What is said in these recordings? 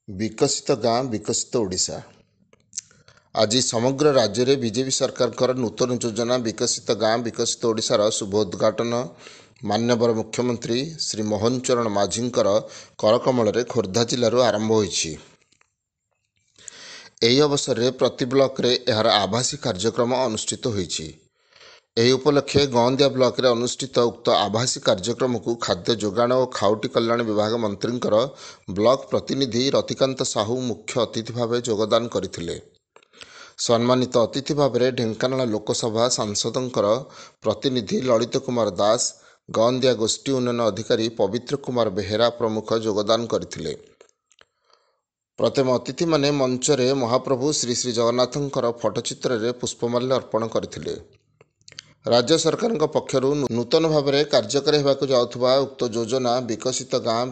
विकसित गाँ विकसित ओडिशा। आज समग्र राज्य में बीजेपी सरकार नूतन योजना विकसित गाँ विकसित ओडिशार शुभ उद्घाटन माननीय मुख्यमंत्री श्री मोहन चरण माझी करकमल खोर्धा जिलूर आरंभ होईछि। एही अवसर में प्रति ब्लॉक रे यार आभासी कार्यक्रम अनुष्ठित होईछि। एही उपलक्षे गौंदिया ब्लॉक रे अनुष्ठित उक्त आभासी कार्यक्रम को खाद्य जोगाण और खाउटी कल्याण विभाग मंत्री ब्लॉक प्रतिनिधि रतिकांत साहू मुख्य अतिथि भाव योगदान करथिले। सम्मानित अतिथि भाव में ढेंकानाल लोकसभा सांसदंकर प्रतिनिधि ललित कुमार दास, गौंदिया गोष्ठी उन्नयन अधिकारी पवित्र कुमार बेहेरा प्रमुख योगदान करथिले। प्रथम अतिथि माने मंचरे महाप्रभु श्री श्री जगन्नाथंकर फटोचित्र रे पुष्पमाल्य अर्पण करथिले। राज्य सरकार पक्षर नूतन भाव में कार्यकारी होगाक जाउथबा उक्त योजना विकसित गाँ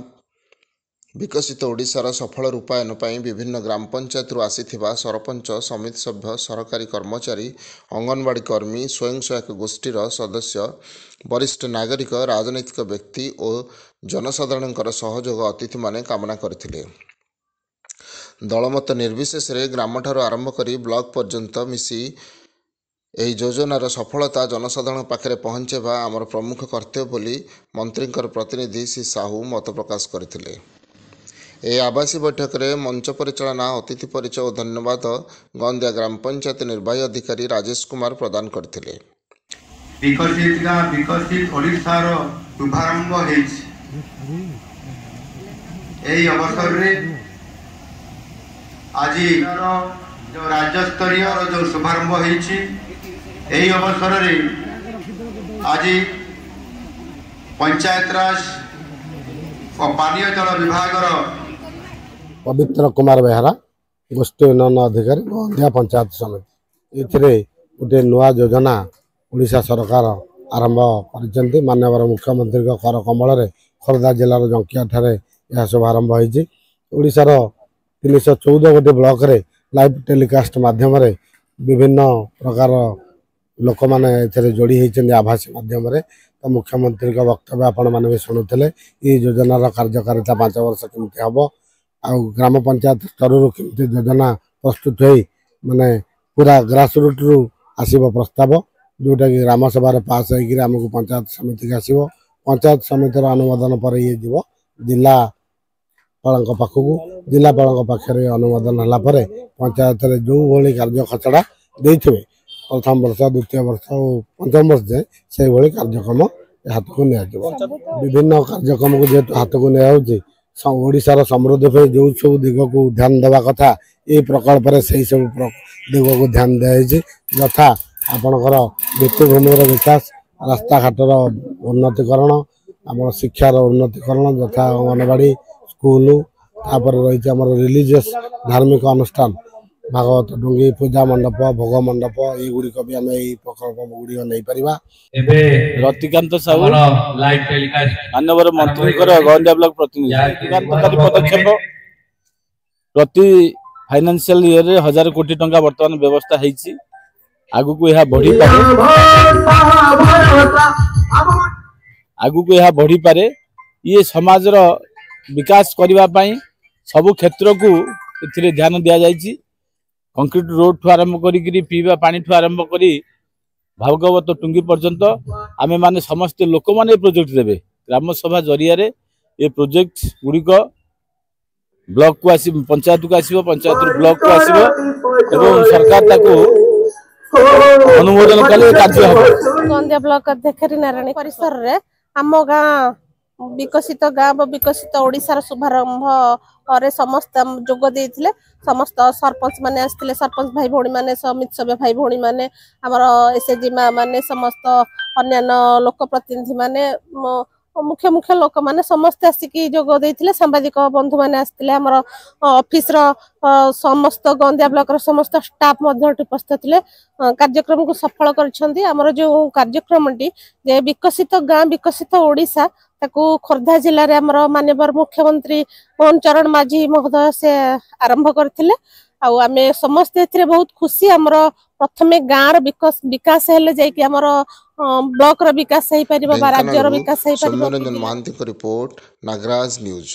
विकसित ओडिशार सफल रूपायन पर विभिन्न ग्राम पंचायत आसीथिबा सरपंच, समिति सभ्य, सरकारी कर्मचारी, अंगनवाड़ी कर्मी, स्वयं सहायक गोष्ठीर सदस्य, वरिष्ठ नागरिक, राजनैतिक व्यक्ति और जनसाधारण सहयोग अतिथि माने कामना करथिले। दलमत निर्विशेष ग्राम ठारू आरंभ करी ब्लॉक पर्यंत मिसी एही योजनार सफलता जनसाधारण पाखे पहुँचेबा आमर प्रमुख कर्तव्य बोली मंत्री प्रतिनिधि श्री साहू मत प्रकाश करथिले। ए आवासी बैठक में मंच परिचालना, अतिथि परिचय और धन्यवाद गौंदिया ग्राम पंचायत निर्वाही अधिकारी राजेश कुमार प्रदान करथिले। विकसित गाँ विकसित ओडिशार शुभारंभ होईछि। एही अवसर रे आज जो राज्य स्तरीय जो शुभारंभ होईछि, एही अवसर रे आज पंचायत राज और पानीय जल विभाग पवित्र कुमार बेहरा गोष्ठी उन्नयन अधिकारी गौंदिया पंचायत समिति ये गोटे नुआ योजना ओडिशा सरकार आरंभ कर माननीय मुख्यमंत्री कर कमल खोर्धा जिलार जंकिया ठारे यह शुभारंभ होईछि। ओडिशार 314 गोटे ब्लॉक रे लाइव टेलीकास्ट माध्यम विभिन्न प्रकार लोक मैंने जोड़ी होती आभासी माध्यम तो मुख्यमंत्री वक्तव्य आपण मैंने भी शुणुते। ये योजनार कार्यकारिता 5 वर्ष केमती हम आ ग्राम पंचायत स्तर केमती योजना प्रस्तुत हो माने पूरा ग्रासरूट रु आसीबो प्रस्ताव जोटा कि ग्राम सभा पास होमको पंचायत समिति के आसो। पंचायत समितिर अनुमोदन पर ये जीव जिलापाल पाखक जिलापाल पाखे अनुमोदन है पंचायत जो भाई कार्य खचड़ा देते प्रथम वर्ष, द्वितीय वर्ष और पंचम वर्ष जाए से भाई कार्यक्रम हाथ को विभिन्न कार्यक्रम को जेहेतु हाथ को नि ओडिशार समृद्धि पे जो सब दिग को ध्यान देवा कथा ये प्रकल्प से सब दिग को ध्यान दिखाई यथा आपणकर भित्तिभूमि विकास, रास्ता घाटर उन्नतीकरण, आम शिक्षार उन्नतीकरण यथा अंगनवाड़ी, स्कूल, रही रिलीजियस धार्मिक अनुष्ठान, भागवत डुंगी, पूजा मंडप, भोग मंडप ये गुड़िक भी आम प्रकल्प गुड़िक नहीं पारिबा। रतिकांत साहू माननीय मंत्री गौंदिया ब्लॉक प्रतिनिधि पदक्षेप प्रति फाइनेंशियल ईयर 1000 कोटी टंका वर्तमान व्यवस्था होईछि। आगु को यह बढ़ी पारे ये समाज रो विकास करबा पई सब क्षेत्र को इथिरे ध्यान दिया जाईछि। कंक्रीट रोड ठू आरंभ करी पीवा पानी ठू आरंभ करी भागवत टुंगी पर्यंत आमे माने समस्त लोक माने प्रोजेक्ट देबे। ग्राम सभा जरिया रे ये प्रोजेक्ट गुड़िक ब्लॉक को आसी पंचायत को आसीबो, पंचायत ब्लॉक को आसीबो एवं सरकार ताको अनुमोदन कले कार्य हो। गौंदिया ब्लॉक अध्यक्ष नारायणी परिसर रे आम गाँ विकसित गाँ विकसित ओडिशार शुभारंभ रे समस्त जोग देइथिले। समस्त सरपंच माने आस्थिले, सरपंच भाई भौणी माने, समिति सभ्य भाई भौणी माने, हमर एसएजी माँ माने, समस्त अन्यान्य लोक प्रतिनिधि माने, मुख्य मुख्य लोक माने समस्त आसिकी जोग देइथिले। सांबादिक बंधु माने आस्थिले, हमर ऑफिस रो समस्त गौंदिया ब्लॉक रो समस्त स्टाफ मध्ये उपस्थित थिले। कार्यक्रम को सफल करछंती। हमर जो कार्यक्रमटी जे विकसित गाँ विकसित ओडिशा ताकू खोर्धा जिले में आमर माननीय मुख्यमंत्री मोहन चरण माझी महोदय से आरंभ करथिले। आमे समस्त बहुत खुशी। आमर प्रथमे गाँव विकास हेले जाइकि आमर ब्लॉक रो विकास हो पारिबो, राज्य रो विकास हो पारिबो। Mahanti report, Nagaraj news.